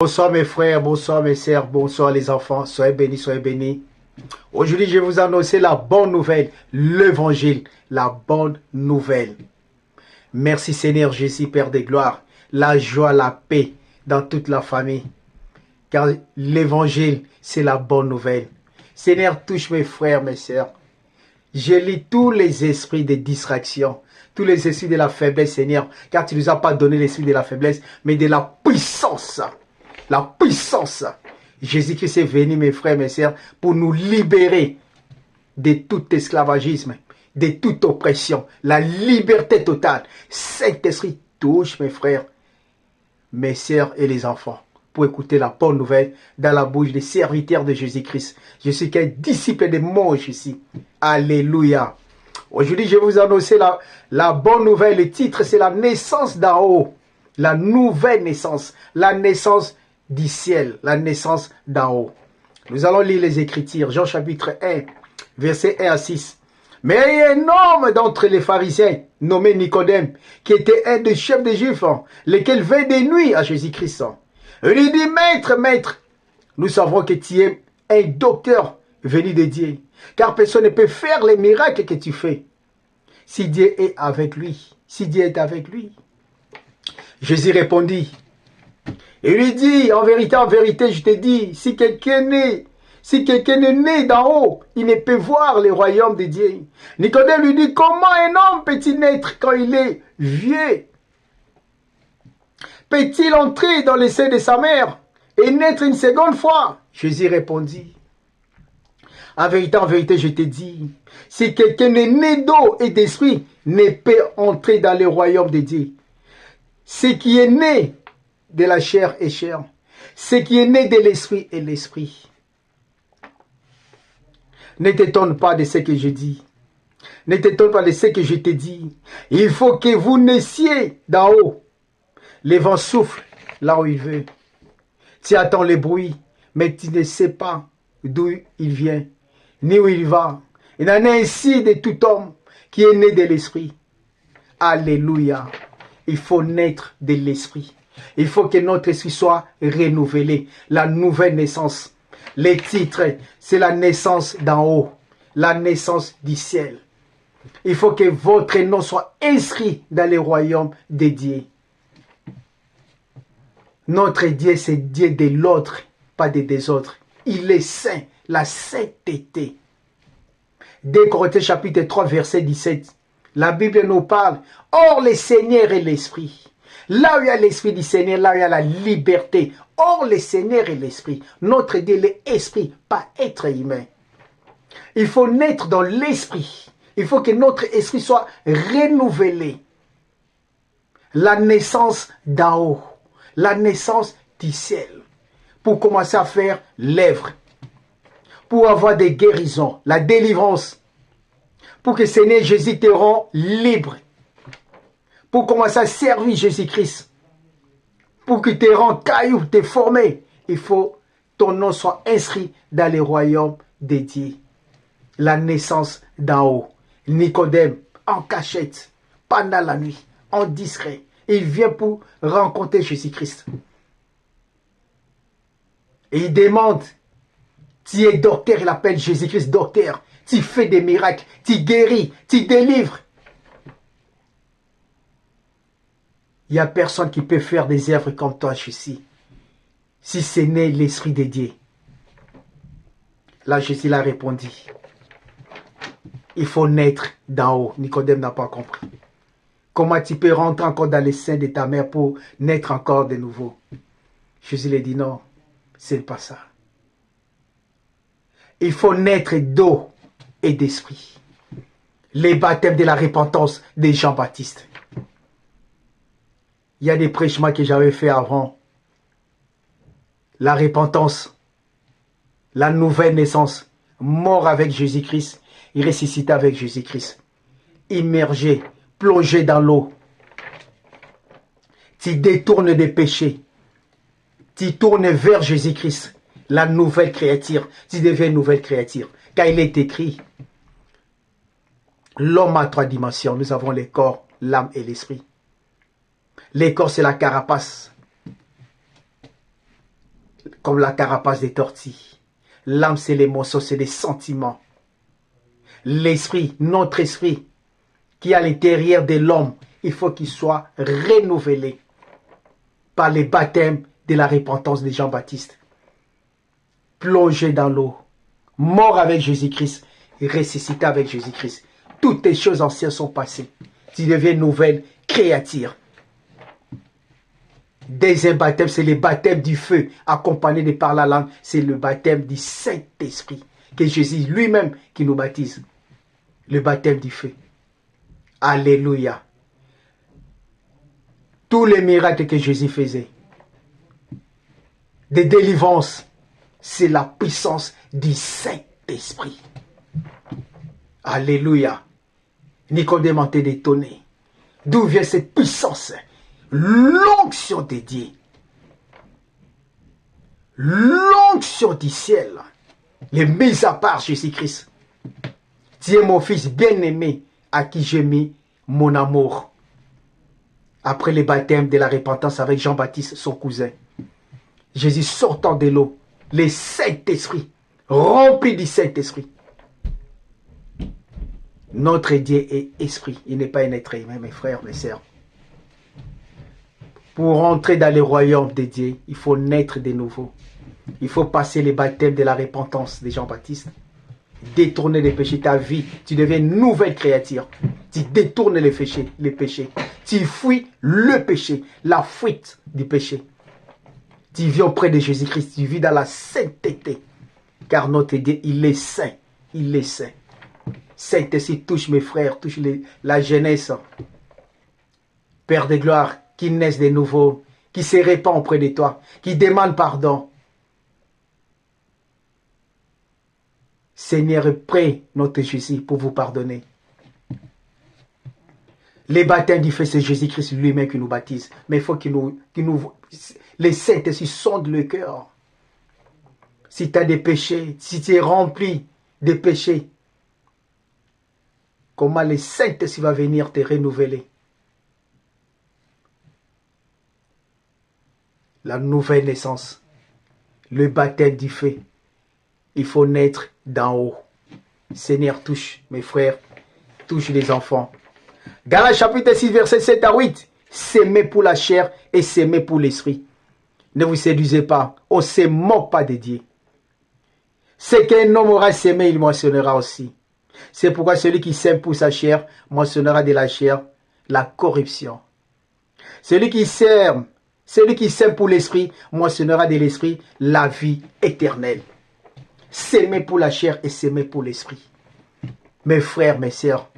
Bonsoir mes frères, bonsoir mes sœurs, bonsoir les enfants, soyez bénis, soyez bénis. Aujourd'hui, je vais vous annoncer la bonne nouvelle, l'évangile, la bonne nouvelle. Merci Seigneur Jésus, Père des gloires, la joie, la paix dans toute la famille. Car l'évangile, c'est la bonne nouvelle. Seigneur, touche mes frères, mes sœurs. Je lis tous les esprits de distraction, tous les esprits de la faiblesse, Seigneur, car tu ne nous as pas donné l'esprit de la faiblesse, mais de la puissance. La puissance. Jésus-Christ est venu, mes frères, mes sœurs, pour nous libérer de tout esclavagisme, de toute oppression, la liberté totale. Saint-Esprit touche, mes frères, mes sœurs et les enfants, pour écouter la bonne nouvelle dans la bouche des serviteurs de Jésus-Christ. Je suis qu'un disciple de Moïse ici. Alléluia. Aujourd'hui, je vais vous annoncer la bonne nouvelle. Le titre, c'est la naissance d'en haut. La nouvelle naissance. La naissance du ciel. La naissance d'en haut. Nous allons lire les Écritures. Jean chapitre 1, versets 1 à 6. Mais il y a un homme d'entre les pharisiens, nommé Nicodème, qui était un des chefs des Juifs, lequel vint des nuits à Jésus-Christ. Il lui dit, Maître, nous savons que tu es un docteur venu de Dieu, car personne ne peut faire les miracles que tu fais, si Dieu est avec lui. Si Dieu est avec lui. Jésus répondit, et lui dit, en vérité, je te dis, si quelqu'un est né d'en haut, il ne peut voir le royaume de Dieu. Nicodème lui dit, comment un homme peut-il naître quand il est vieux? Peut-il entrer dans le sein de sa mère et naître une seconde fois? Jésus répondit, en vérité, je te dis, si quelqu'un est né d'eau et d'esprit, ne peut entrer dans le royaume de Dieu. Ce qui est né de la chair est chair. Ce qui est né de l'esprit est l'esprit. Ne t'étonne pas de ce que je dis. Ne t'étonne pas de ce que je te dis. Il faut que vous naissiez d'en haut. Le vent souffle là où il veut. Tu attends le bruit, mais tu ne sais pas d'où il vient, ni où il va. Il en est ainsi de tout homme qui est né de l'esprit. Alléluia. Il faut naître de l'esprit. Il faut que notre esprit soit renouvelé. La nouvelle naissance. Les titres, c'est la naissance d'en haut. La naissance du ciel. Il faut que votre nom soit inscrit dans le royaume de Dieu. Notre Dieu, c'est Dieu de l'autre, pas des autres. Il est saint, la sainteté. 2 Corinthiens chapitre 3, verset 17. La Bible nous parle. Or, le Seigneur est l'Esprit. Là où il y a l'Esprit du Seigneur, là où il y a la liberté. Or, le Seigneur est l'Esprit. Notre Dieu est l'Esprit, pas être humain. Il faut naître dans l'Esprit. Il faut que notre esprit soit renouvelé. La naissance d'en haut. La naissance du ciel. Pour commencer à faire l'œuvre. Pour avoir des guérisons, la délivrance. Pour que Seigneur Jésus te rende libre. Pour commencer à servir Jésus-Christ. Pour que te rende caillou, te former. Il faut que ton nom soit inscrit dans le royaume de Dieu. La naissance d'en haut. Nicodème, en cachette, pendant la nuit, en discret. Il vient pour rencontrer Jésus-Christ. Et il demande, tu es docteur, il appelle Jésus-Christ docteur. Tu fais des miracles, tu guéris, tu délivres. Il n'y a personne qui peut faire des œuvres comme toi, Jésus. Si ce n'est l'Esprit de Dieu. Là, Jésus l'a répondu. Il faut naître d'en haut. Nicodème n'a pas compris. Comment tu peux rentrer encore dans les seins de ta mère pour naître encore de nouveau? Jésus lui dit non, c'est pas ça. Il faut naître d'eau et d'esprit. Les baptêmes de la repentance de Jean-Baptiste. Il y a des prêchements que j'avais fait avant. La repentance, la nouvelle naissance, mort avec Jésus-Christ, il ressuscité avec Jésus-Christ. Immergé, plongé dans l'eau. Tu détournes des péchés. Tu tournes vers Jésus-Christ, la nouvelle créature. Tu deviens une nouvelle créature. Car il est écrit, l'homme a 3 dimensions. Nous avons le corps, l'âme et l'esprit. Le corps, c'est la carapace. comme la carapace des tortilles. L'âme, c'est l'émotion, c'est les sentiments. L'esprit, notre esprit, qui est à l'intérieur de l'homme, il faut qu'il soit renouvelé par les baptêmes de la repentance de Jean-Baptiste. Plongé dans l'eau, mort avec Jésus-Christ, ressuscité avec Jésus-Christ. Toutes les choses anciennes sont passées. Tu deviens nouvelle créature. Deuxième baptême, c'est le baptême du feu, accompagné de par la langue. C'est le baptême du Saint-Esprit, que Jésus lui-même qui nous baptise. Le baptême du feu. Alléluia. Tous les miracles que Jésus faisait, de délivrance, c'est la puissance du Saint-Esprit. Alléluia. Nicodème était étonné. D'où vient cette puissance? L'onction de Dieu. L'onction du ciel. Les mises à part Jésus-Christ. Tu es mon fils bien-aimé à qui j'ai mis mon amour. Après le baptême de la repentance avec Jean-Baptiste, son cousin. Jésus sortant de l'eau, le Saint-Esprit, rempli du Saint-Esprit. Notre Dieu est esprit. Il n'est pas un être humain, mes frères, mes sœurs. Pour entrer dans le royaume de Dieu, il faut naître de nouveau. Il faut passer le baptême de la repentance de Jean-Baptiste. Détourner les péchés, ta vie. Tu deviens une nouvelle créature. Tu détournes les péchés. Tu fuis le péché, la fuite du péché. Tu vis auprès de Jésus-Christ. Tu vis dans la sainteté. Car notre Dieu, il est saint. Il est saint. Saint-Esprit touche mes frères, touche la jeunesse. Père de gloire, qui naissent de nouveau, qui se répand auprès de toi, qui demande pardon. Seigneur est prêt, notre Jésus, pour vous pardonner. Les baptêmes du feu, c'est Jésus-Christ lui-même qui nous baptise. Mais il faut les Saint-Esprit sondent le cœur. Si tu as des péchés, si tu es rempli de péchés, comment le Saint-Esprit va venir te renouveler? La nouvelle naissance, le baptême du feu. Il faut naître d'en haut. Seigneur, touche mes frères, touche les enfants. Galates chapitre 6, verset 7 à 8. S'aimer pour la chair et s'aimer pour l'esprit. Ne vous séduisez pas. On ne se moque pas de Dieu. Ce qu'un homme aura s'aimé, il moissonnera aussi. C'est pourquoi celui qui s'aime pour sa chair moissonnera de la chair la corruption. Celui qui s'aime pour l'esprit moissonnera de l'esprit la vie éternelle. S'aimer pour la chair et s'aimer pour l'esprit. Mes frères, mes sœurs,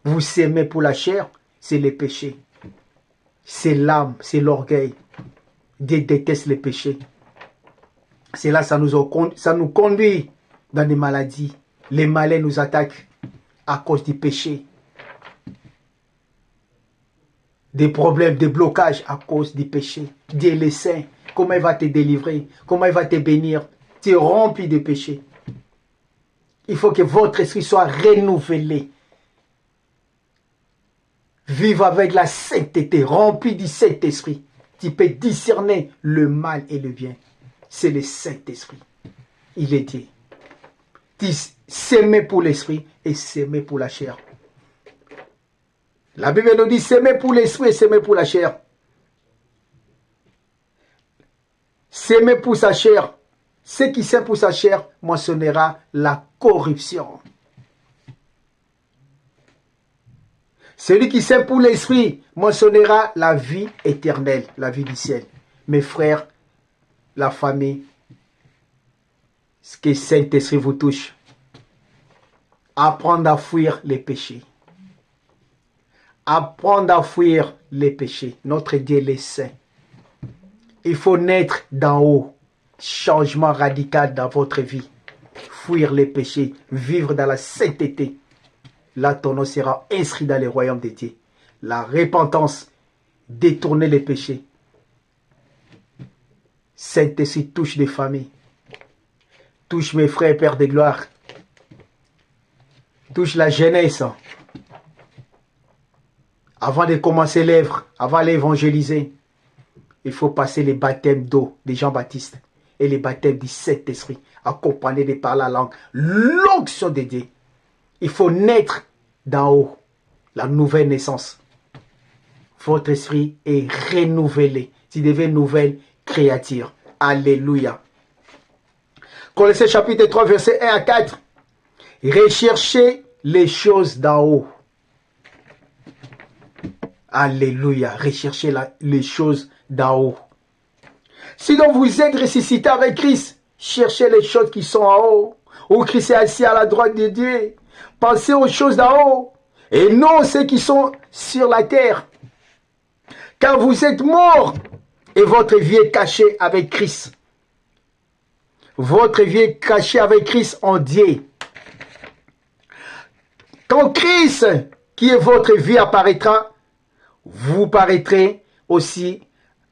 vous s'aimez pour la chair, c'est le péché. C'est l'âme, c'est l'orgueil. Dieu déteste les péchés. C'est là, ça nous conduit dans des maladies. Les malais nous attaquent à cause du péché. Des problèmes, des blocages à cause du péché. Dieu est saint. Comment il va te délivrer? Comment il va te bénir? Tu es rempli de péché. Il faut que votre esprit soit renouvelé. Vive avec la sainteté, rempli du Saint-Esprit. Tu peux discerner le mal et le bien. C'est le Saint-Esprit. Il est Dieu. Tu s'aimer pour l'esprit et s'aimer pour la chair. La Bible nous dit s'aimer pour l'esprit et s'aimer pour la chair. S'aimer pour sa chair. Ce qui s'aime pour sa chair moissonnera la corruption. Celui qui s'aime pour l'esprit moissonnera la vie éternelle, la vie du ciel. Mes frères, la famille, ce que Saint-Esprit vous touche, apprendre à fuir les péchés. Apprendre à fuir les péchés. Notre Dieu est saint. Il faut naître d'en haut. Changement radical dans votre vie. Fuir les péchés. Vivre dans la sainteté. Là, ton nom sera inscrit dans le royaume de Dieu. La repentance. Détourner les péchés. Saint-Esprit touche des familles. Touche mes frères, Père de gloire. Touche la jeunesse. Avant de commencer l'œuvre, avant d'évangéliser, il faut passer les baptêmes d'eau de Jean-Baptiste. et le baptême du Saint-Esprit, accompagné de par la langue, l'onction de Dieu. Il faut naître d'en haut, la nouvelle naissance. Votre esprit est renouvelé. Tu deviens une nouvelle créature. Alléluia. Colossiens chapitre 3, versets 1 à 4. Recherchez les choses d'en haut. Alléluia. Recherchez les choses d'en haut. Si donc vous êtes ressuscité avec Christ, cherchez les choses qui sont en haut, où Christ est assis à la droite de Dieu. Pensez aux choses d'en haut, et non ceux qui sont sur la terre. Car vous êtes morts, et votre vie est cachée avec Christ. Votre vie est cachée avec Christ en Dieu. Quand Christ, qui est votre vie, apparaîtra, vous paraîtrez aussi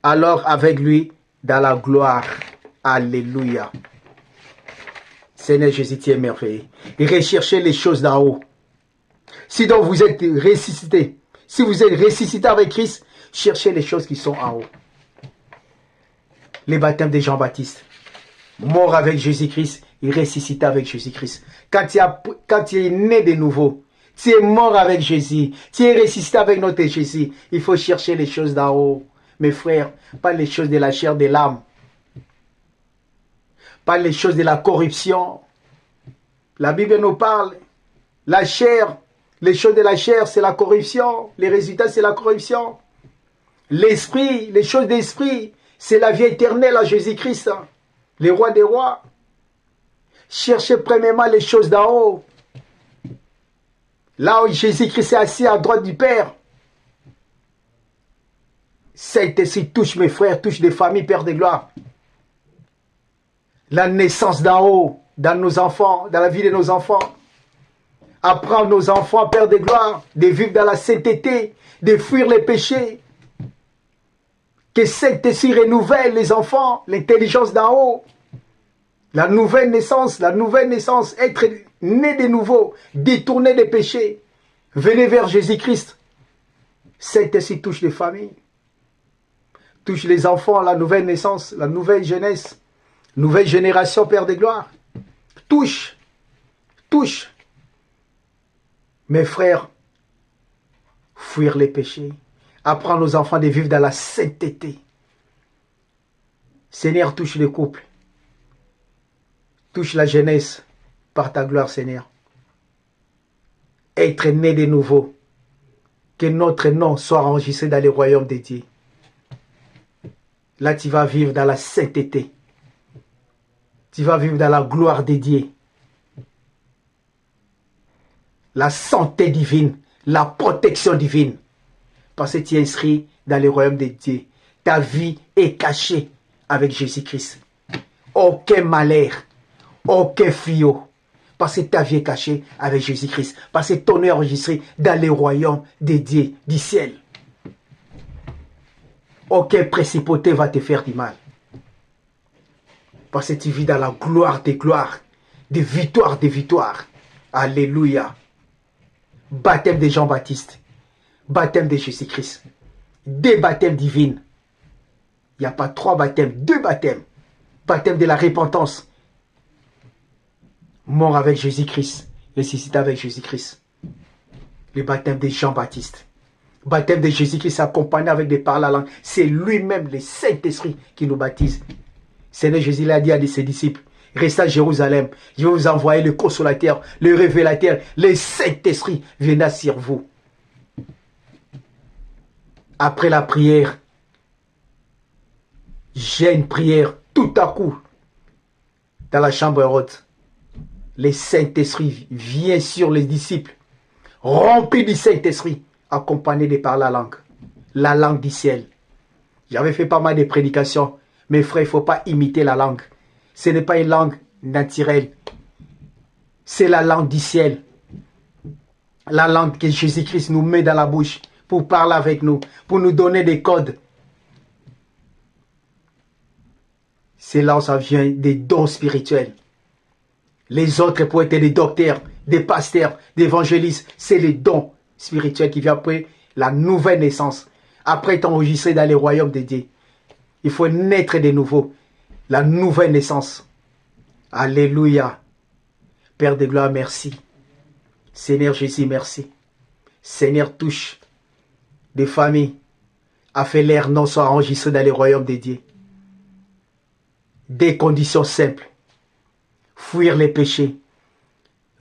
alors avec lui dans la gloire. Alléluia. Seigneur Jésus, tu es merveilleux. Et recherchez les choses d'en haut. Si donc vous êtes ressuscité, si vous êtes ressuscité avec Christ, cherchez les choses qui sont en haut. Les baptêmes de Jean-Baptiste. Mort avec Jésus-Christ et ressuscité avec Jésus-Christ. Quand tu es né de nouveau, tu es mort avec Jésus, tu es ressuscité avec notre Jésus. Il faut chercher les choses d'en haut. Mes frères, pas les choses de la chair, de l'âme. Pas les choses de la corruption. La Bible nous parle. La chair, les choses de la chair, c'est la corruption. Les résultats, c'est la corruption. L'esprit, les choses d'esprit, c'est la vie éternelle à Jésus-Christ. Le roi des rois. Cherchez premièrement les choses d'en haut. Là où Jésus-Christ est assis à droite du Père. Saint-Esprit touche mes frères, touche des familles, Père de gloire. La naissance d'en haut, dans nos enfants, dans la vie de nos enfants. Apprendre nos enfants, Père de gloire, de vivre dans la sainteté, de fuir les péchés. Que Saint-Esprit renouvelle les enfants, l'intelligence d'en haut. La nouvelle naissance, être né de nouveau, détourner des péchés. Venez vers Jésus-Christ. Saint-Esprit touche les familles. Touche les enfants, la nouvelle naissance, la nouvelle jeunesse. Nouvelle génération, Père de gloire. Touche. Touche. Mes frères, fuir les péchés. Apprendre aux enfants de vivre dans la sainteté. Seigneur, touche les couples. Touche la jeunesse par ta gloire, Seigneur. Être né de nouveau. Que notre nom soit enregistré dans le royaume de Dieu. Là, tu vas vivre dans la sainteté. Tu vas vivre dans la gloire de Dieu. La santé divine, la protection divine. Parce que tu es inscrit dans le royaume de Dieu. Ta vie est cachée avec Jésus-Christ. Aucun malheur, aucun fléau. Parce que ta vie est cachée avec Jésus-Christ. Parce que ton nom est enregistré dans le royaume de Dieu, du ciel. Aucun principauté va te faire du mal. Parce que tu vis dans la gloire des gloires, des victoires des victoires. Alléluia. Baptême de Jean-Baptiste. Baptême de Jésus-Christ. Deux baptêmes divines. Il n'y a pas trois baptêmes, deux baptêmes. Baptême de la repentance. Mort avec Jésus-Christ. Ressuscité avec Jésus-Christ. Le baptême de Jean-Baptiste. Baptême de Jésus-Christ accompagné avec des paroles à langue. C'est lui-même, le Saint-Esprit, qui nous baptise. Seigneur Jésus l'a dit à ses disciples. Restez à Jérusalem. Je vais vous envoyer le consolateur, le révélateur, le Saint-Esprit viendra sur vous. Après la prière, j'ai une prière tout à coup dans la chambre haute. Le Saint-Esprit vient sur les disciples, rempli du Saint-Esprit, accompagné de par la langue du ciel. J'avais fait pas mal de prédications. Mes frères, il ne faut pas imiter la langue. Ce n'est pas une langue naturelle. C'est la langue du ciel. La langue que Jésus-Christ nous met dans la bouche pour parler avec nous, pour nous donner des codes. C'est là où ça vient des dons spirituels. Les autres pour être des docteurs, des pasteurs, des évangélistes, c'est les dons spirituels qui viennent après la nouvelle naissance. Après être enregistré dans les royaumes de Dieu. Il faut naître de nouveau. la nouvelle naissance. Alléluia. Père de gloire, merci. Seigneur Jésus, merci. Seigneur, touche des familles, afin que leur nom soit enregistré dans le royaume de Dieu. Des conditions simples. Fuir les péchés.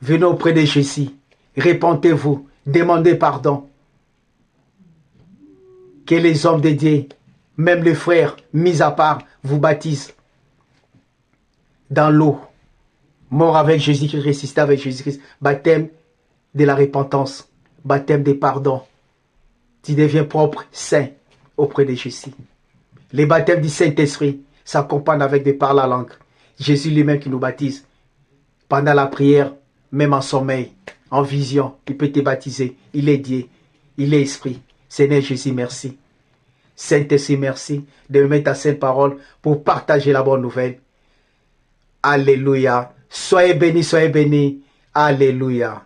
Venez auprès de Jésus. Répentez-vous. Demandez pardon. Que les hommes de Dieu, même les frères, mis à part, vous baptisent dans l'eau. Mort avec Jésus-Christ, ressuscité avec Jésus-Christ. Baptême de la repentance. Baptême de pardon. Tu deviens propre, saint auprès de Jésus. Les baptêmes du Saint-Esprit s'accompagnent avec des paroles à langue. Jésus lui-même qui nous baptise. Pendant la prière, même en sommeil, en vision, il peut te baptiser. Il est Dieu, il est Esprit. Seigneur Jésus, merci. Saint-Esprit, merci de me mettre ta sainte parole pour partager la bonne nouvelle. Alléluia. Soyez bénis, soyez bénis. Alléluia.